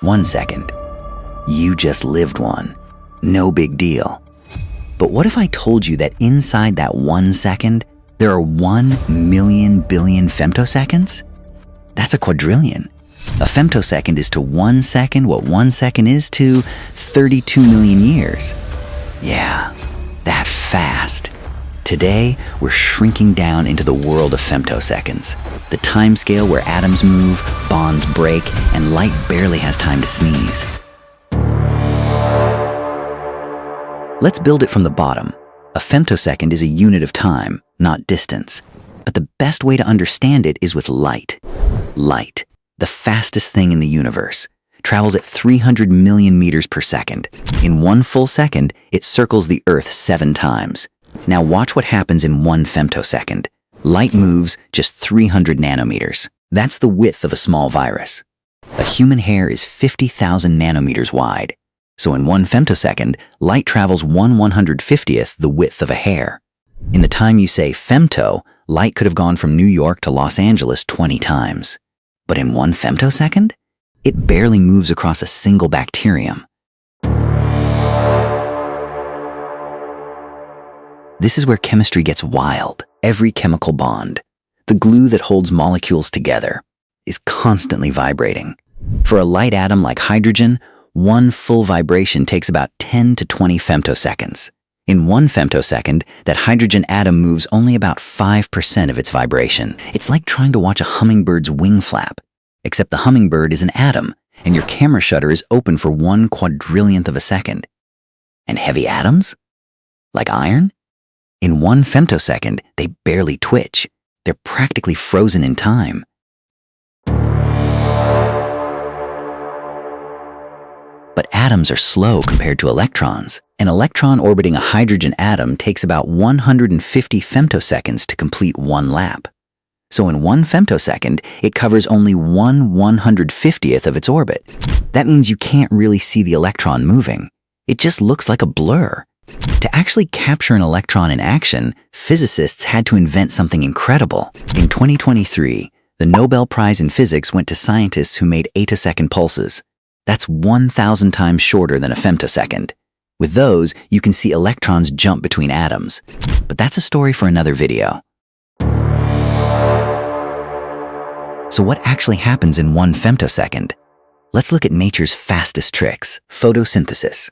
1 second. You just lived one. No big deal. But what if I told you that inside that 1 second, there are 1,000,000 billion femtoseconds? That's a quadrillion. A femtosecond is to 1 second what 1 second is to 32 million years. Yeah, that fast. Today, we're shrinking down into the world of femtoseconds, the timescale where atoms move, bonds break, and light barely has time to sneeze. Let's build it from the bottom. A femtosecond is a unit of time, not distance. But the best way to understand it is with light. Light, the fastest thing in the universe, travels at 300 million meters per second. In 1 full second, it circles the Earth 7 times. Now watch what happens in 1 femtosecond. Light moves just 300 nanometers. That's the width of a small virus. A human hair is 50,000 nanometers wide. So in 1 femtosecond, light travels 1/150th the width of a hair. In the time you say femto, light could have gone from New York to Los Angeles 20 times. But in 1 femtosecond, it barely moves across a single bacterium. This is where chemistry gets wild. Every chemical bond, the glue that holds molecules together, is constantly vibrating. For a light atom like hydrogen, 1 full vibration takes about 10 to 20 femtoseconds. In 1 femtosecond, that hydrogen atom moves only about 5% of its vibration. It's like trying to watch a hummingbird's wing flap, except the hummingbird is an atom, and your camera shutter is open for 1 quadrillionth of a second. And heavy atoms? Like iron? In 1 femtosecond, they barely twitch. They're practically frozen in time. But atoms are slow compared to electrons. An electron orbiting a hydrogen atom takes about 150 femtoseconds to complete 1 lap. So in 1 femtosecond, it covers only 1/150th of its orbit. That means you can't really see the electron moving. It just looks like a blur. To actually capture an electron in action, physicists had to invent something incredible. In 2023, the Nobel Prize in Physics went to scientists who made attosecond pulses. That's 1,000 times shorter than a femtosecond. With those, you can see electrons jump between atoms. But that's a story for another video. So what actually happens in 1 femtosecond? Let's look at nature's fastest tricks, photosynthesis.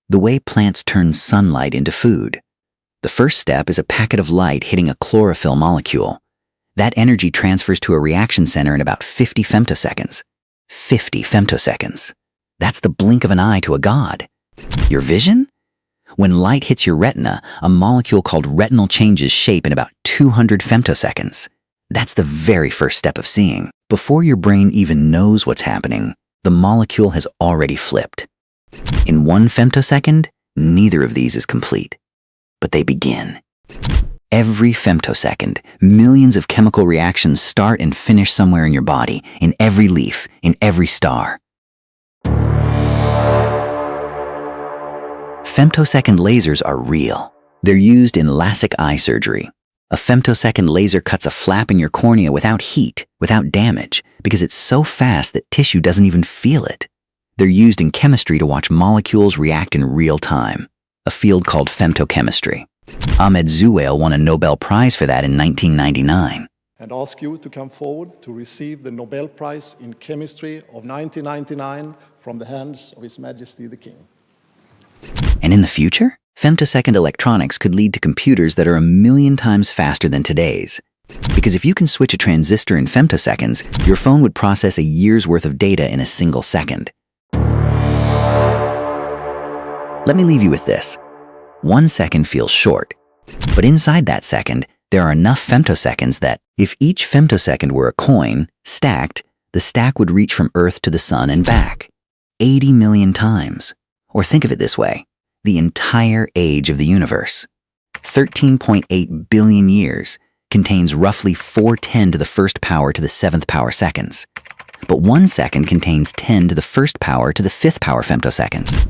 The way plants turn sunlight into food. The first step is a packet of light hitting a chlorophyll molecule. That energy transfers to a reaction center in about 50 femtoseconds. 50 femtoseconds. That's the blink of an eye to a god. Your vision? When light hits your retina, a molecule called retinal changes shape in about 200 femtoseconds. That's the very first step of seeing. Before your brain even knows what's happening, the molecule has already flipped. In 1 femtosecond, neither of these is complete. But they begin. Every femtosecond, millions of chemical reactions start and finish somewhere in your body, in every leaf, in every star. Femtosecond lasers are real. They're used in LASIK eye surgery. A femtosecond laser cuts a flap in your cornea without heat, without damage, because it's so fast that tissue doesn't even feel it. They're used in chemistry to watch molecules react in real time, a field called femtochemistry. Ahmed Zewail won a Nobel Prize for that in 1999. And ask you to come forward to receive the Nobel Prize in Chemistry of 1999 from the hands of His Majesty the King. And in the future, femtosecond electronics could lead to computers that are 1,000,000 times faster than today's. Because if you can switch a transistor in femtoseconds, your phone would process a year's worth of data in a single second. Let me leave you with this. 1 second feels short, but inside that second, there are enough femtoseconds that, if each femtosecond were a coin, stacked, the stack would reach from Earth to the Sun and back. 80 million times. Or think of it this way, the entire age of the universe. 13.8 billion years contains roughly 410 to the first power to the 7th power seconds. But 1 second contains 10 to the first power to the 5th power femtoseconds.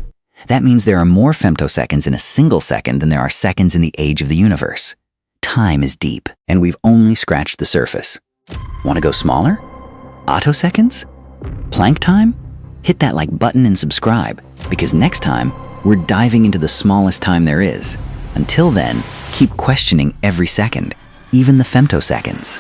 That means there are more femtoseconds in a single second than there are seconds in the age of the universe. Time is deep, and we've only scratched the surface. Want to go smaller? Attoseconds? Planck time? Hit that like button and subscribe, because next time, we're diving into the smallest time there is. Until then, keep questioning every second, even the femtoseconds.